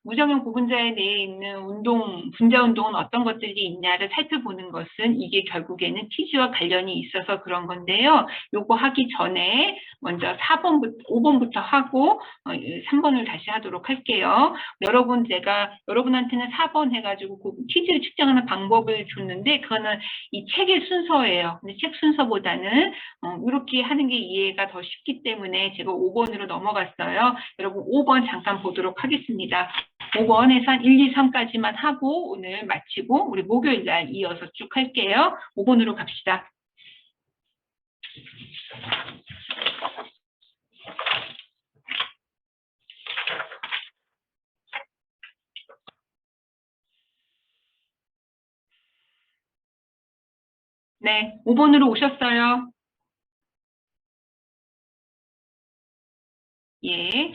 무정형 고분자 내에 있는 운동, 분자 운동은 어떤 것들이 있냐를 살펴보는 것은 이게 결국에는 TG와 관련이 있어서 그런 건데요. 요거 하기 전에 먼저 5번부터 하고 3번을 다시 하도록 할게요. 제가 여러분한테는 4번 해가지고 TG를 측정하는 방법을 줬는데 그거는 이 책의 순서예요. 근데 책 순서보다는 이렇게 하는 게 이해가 더 쉽기 때문에 제가 5번으로 넘어갔어요. 여러분 5번 잠깐 보도록 하겠습니다. 5번에서 한 1, 2, 3까지만 하고 오늘 마치고 우리 목요일날 이어서 쭉 할게요. 5번으로 갑시다. 네, 5번으로 오셨어요. 예.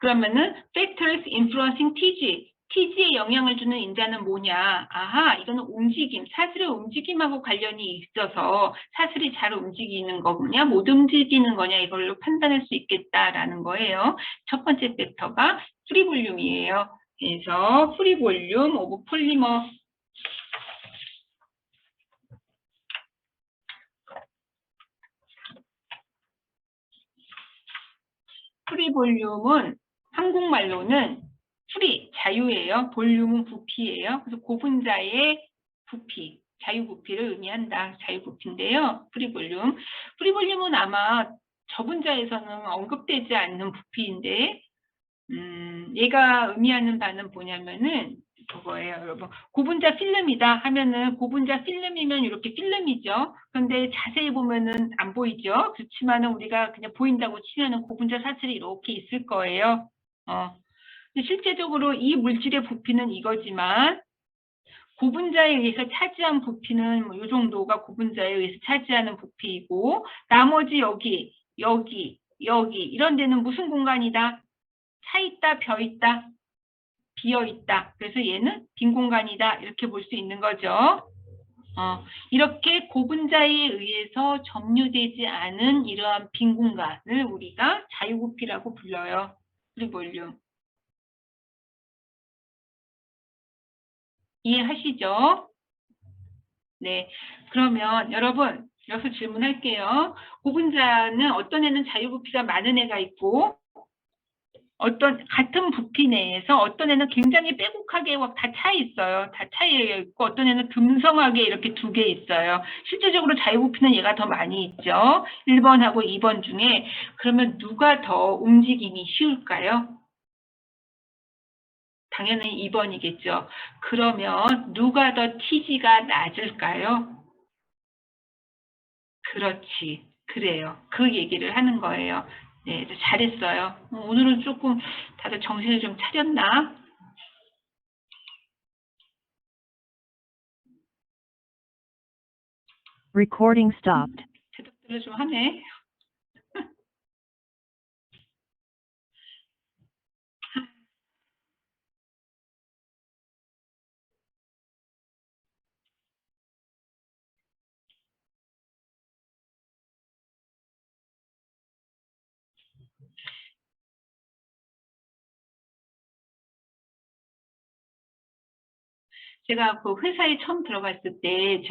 그러면은 factors influencing TG. TG에 영향을 주는 인자는 뭐냐? 아하, 이거는 움직임, 사슬의 움직임하고 관련이 있어서 사슬이 잘 움직이는 거냐, 못 움직이는 거냐 이걸로 판단할 수 있겠다라는 거예요. 첫 번째 팩터가 프리 볼륨이에요. 그래서 프리 볼륨 오브 폴리머. 프리 볼륨은 한국말로는 프리, 자유예요. 볼륨은 부피예요. 그래서 고분자의 부피, 자유 부피를 의미한다. 자유 부피인데요. 프리 볼륨. 프리 볼륨은 아마 저분자에서는 언급되지 않는 부피인데 얘가 의미하는 바는 뭐냐면은 그거예요, 여러분. 고분자 필름이다 하면은 고분자 필름이면 이렇게 필름이죠. 그런데 자세히 보면은 안 보이죠. 그렇지만은 우리가 그냥 보인다고 치면은 고분자 사슬이 이렇게 있을 거예요. 실제적으로 이 물질의 부피는 이거지만 고분자에 의해서 차지한 부피는 뭐 이 정도가 고분자에 의해서 차지하는 부피이고 나머지 여기 이런 데는 무슨 공간이다? 차 있다, 벼 있다, 비어 있다. 그래서 얘는 빈 공간이다. 이렇게 볼 수 있는 거죠. 이렇게 고분자에 의해서 점유되지 않은 이러한 빈 공간을 우리가 자유부피라고 불러요. 프리 볼륨. 이해하시죠? 네. 그러면 여러분, 여기서 질문할게요. 고분자는 어떤 애는 자유부피가 많은 애가 있고 어떤 같은 부피 내에서 어떤 애는 굉장히 빼곡하게 막 다 차 있어요. 다 차이에 있고 어떤 애는 듬성하게 이렇게 두 개 있어요. 실질적으로 자유부피는 얘가 더 많이 있죠. 1번하고 2번 중에 그러면 누가 더 움직임이 쉬울까요? 당연히 2번이겠죠. 그러면 누가 더 TG가 낮을까요? 그렇지. 그래요. 그 얘기를 하는 거예요. 네, 잘했어요. 오늘은 조금 다들 정신을 좀 차렸나? Recording stopped. 대답들을 좀 하네. 제가 그 회사에 처음 들어갔을 때,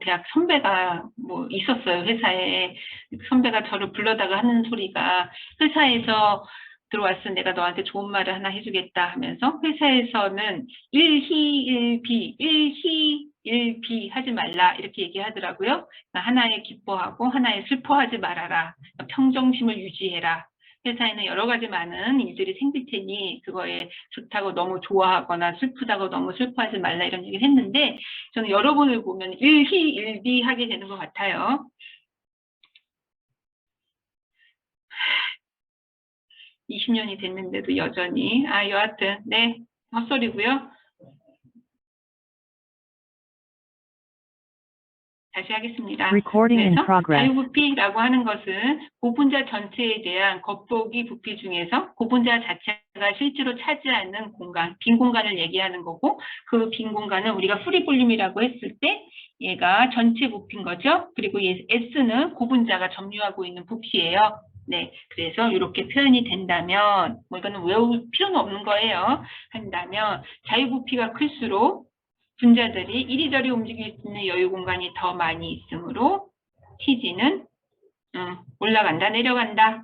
대학 선배가 있었어요, 회사에. 선배가 저를 불러다가 하는 소리가, 회사에서 들어왔으면 내가 너한테 좋은 말을 하나 해주겠다 하면서, 회사에서는 일희, 일비, 일희, 일비 하지 말라, 이렇게 얘기하더라고요. 하나에 기뻐하고, 하나에 슬퍼하지 말아라. 평정심을 유지해라. 회사에는 여러 가지 많은 일들이 생길 테니 그거에 좋다고 너무 좋아하거나 슬프다고 너무 슬퍼하지 말라 이런 얘기를 했는데 저는 여러분을 보면 일희일비 하게 되는 것 같아요. 20년이 됐는데도 여전히 여하튼 네 헛소리고요. 다시 하겠습니다. Recording in 그래서 progress. 자유부피라고 하는 것은 고분자 전체에 대한 겉보기 부피 중에서 고분자 자체가 실제로 차지하는 공간, 빈 공간을 얘기하는 거고 그 빈 공간은 우리가 프리 볼륨이라고 했을 때 얘가 전체 부피인 거죠. 그리고 S는 고분자가 점유하고 있는 부피예요. 네, 그래서 이렇게 표현이 된다면 이거는 외울 필요는 없는 거예요. 한다면 자유부피가 클수록 분자들이 이리저리 움직일 수 있는 여유 공간이 더 많이 있으므로 TG는 올라간다, 내려간다,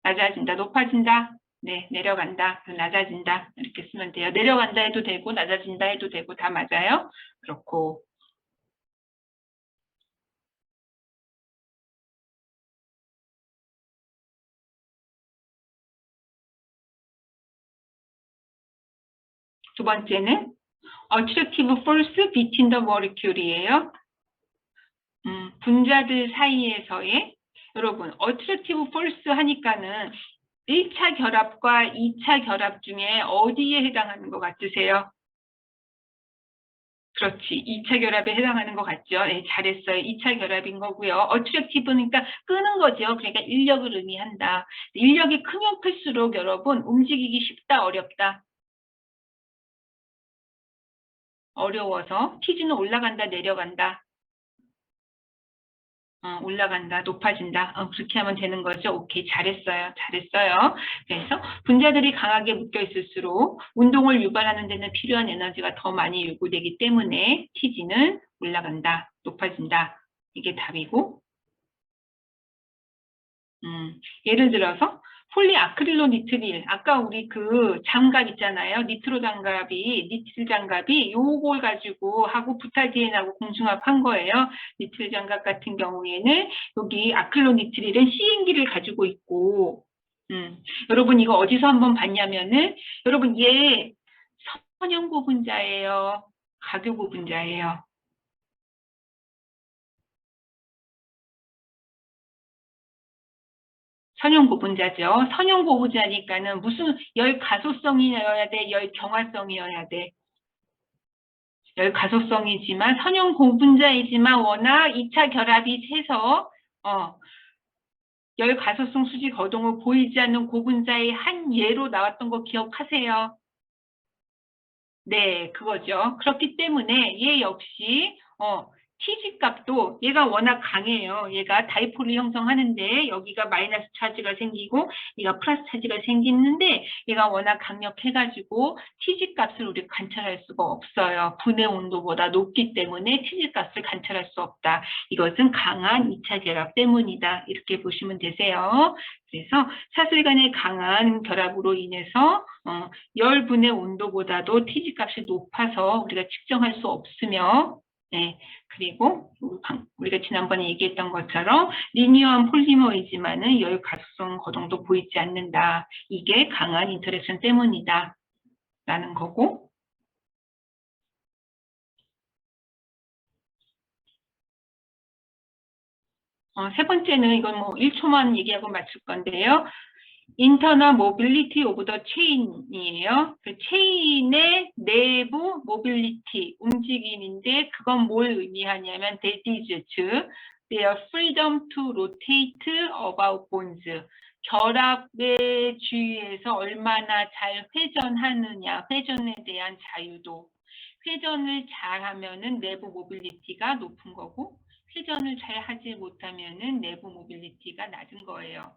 낮아진다, 높아진다, 네, 내려간다, 낮아진다 이렇게 쓰면 돼요. 내려간다 해도 되고 낮아진다 해도 되고 다 맞아요. 그렇고 두 번째는 attractive force between the molecule이에요. 분자들 사이에서의 여러분 attractive force 하니까는 1차 결합과 2차 결합 중에 어디에 해당하는 것 같으세요? 그렇지. 2차 결합에 해당하는 것 같죠? 네, 잘했어요. 2차 결합인 거고요. attractive니까 끄는 거죠. 그러니까 인력을 의미한다. 인력이 크면 클수록 여러분 움직이기 쉽다, 어렵다? 어려워서 TG는 올라간다, 내려간다? 올라간다, 높아진다. 그렇게 하면 되는 거죠. 오케이, 잘했어요. 잘했어요. 그래서 분자들이 강하게 묶여 있을수록 운동을 유발하는 데는 필요한 에너지가 더 많이 요구되기 때문에 TG는 올라간다, 높아진다. 이게 답이고 예를 들어서 폴리아크릴로니트릴 아까 우리 그 장갑 있잖아요. 니트로 장갑이 니틸 장갑이 요걸 가지고 하고 부타디엔하고 공중합한 거예요. 니틸 장갑 같은 경우에는 여기 아크릴로니트릴은 CN기를 가지고 있고 여러분 이거 어디서 한번 봤냐면은 여러분 얘 선형고 분자예요. 가교고 분자예요. 선형고분자죠. 선형고분자니까는 무슨 열 가소성이어야 돼, 열 경화성이어야 돼. 열 가소성이지만 선형고분자이지만 워낙 2차 결합이 해서 열 가소성 수지 거동을 보이지 않는 고분자의 한 예로 나왔던 거 기억하세요? 네, 그거죠. 그렇기 때문에 얘 역시 TG 값도 얘가 워낙 강해요. 얘가 다이폴을 형성하는데 여기가 마이너스 차지가 생기고 얘가 플러스 차지가 생기는데 얘가 워낙 강력해가지고 TG 값을 우리가 관찰할 수가 없어요. 분해 온도보다 높기 때문에 TG 값을 관찰할 수 없다. 이것은 강한 2차 결합 때문이다. 이렇게 보시면 되세요. 그래서 사슬간의 강한 결합으로 인해서 열 분해 온도보다도 TG 값이 높아서 우리가 측정할 수 없으며 네, 그리고 우리가 지난번에 얘기했던 것처럼 리니어한 폴리머이지만은 열 가속성 거동도 보이지 않는다. 이게 강한 인터랙션 때문이다. 라는 거고 세 번째는 이건 뭐 1초만 얘기하고 마칠 건데요. Internal mobility of the chain이에요. 그 체인의 내부 모빌리티, 움직임인데 그건 뭘 의미하냐면 that is 즉 their freedom to rotate about bonds. 결합의 주위에서 얼마나 잘 회전하느냐, 회전에 대한 자유도. 회전을 잘 하면은 내부 모빌리티가 높은 거고 회전을 잘 하지 못하면은 내부 모빌리티가 낮은 거예요.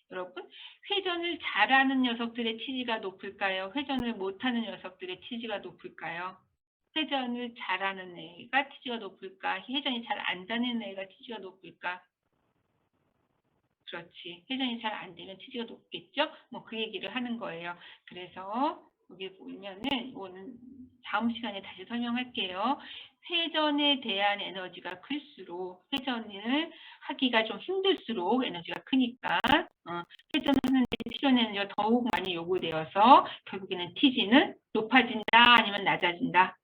여러분, 회전을 잘하는 녀석들의 TG가 높을까요? 회전을 못하는 녀석들의 TG가 높을까요? 회전을 잘하는 애가 TG가 높을까? 회전이 잘 안 되는 애가 TG가 높을까? 그렇지. 회전이 잘 안 되면 TG가 높겠죠? 뭐 그 얘기를 하는 거예요. 그래서 여기 보면은 이거는 다음 시간에 다시 설명할게요. 회전에 대한 에너지가 클수록 회전을 하기가 좀 힘들수록 에너지가 크니까 회전하는데 필요한 에너지가 더욱 많이 요구되어서 결국에는 TG는 높아진다 아니면 낮아진다.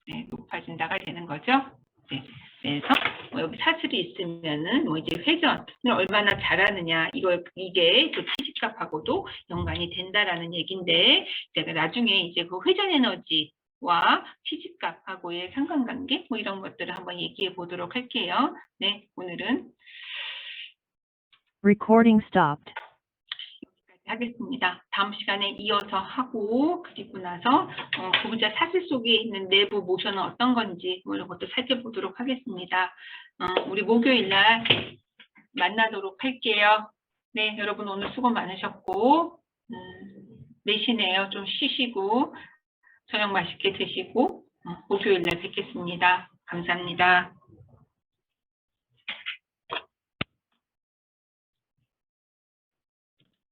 네, 높아진다가 되는 거죠. 네, 그래서 여기 사슬이 있으면은 뭐 이제 회전을 얼마나 잘하느냐 이게 그 TG 값하고도 연관이 된다라는 얘기인데 제가 나중에 이제 그 회전 에너지와 TG 값하고의 상관관계 뭐 이런 것들을 한번 얘기해 보도록 할게요. 네, 오늘은 Recording stopped. 하겠습니다. 다음 시간에 이어서 하고 그리고 나서 구부자 사슬 속에 있는 내부 모션은 어떤 건지 뭐 이런 것도 살펴보도록 하겠습니다. 우리 목요일 날 만나도록 할게요. 네, 여러분 오늘 수고 많으셨고 내쉬네요. 좀 쉬시고 저녁 맛있게 드시고 목요일 날 뵙겠습니다. 감사합니다.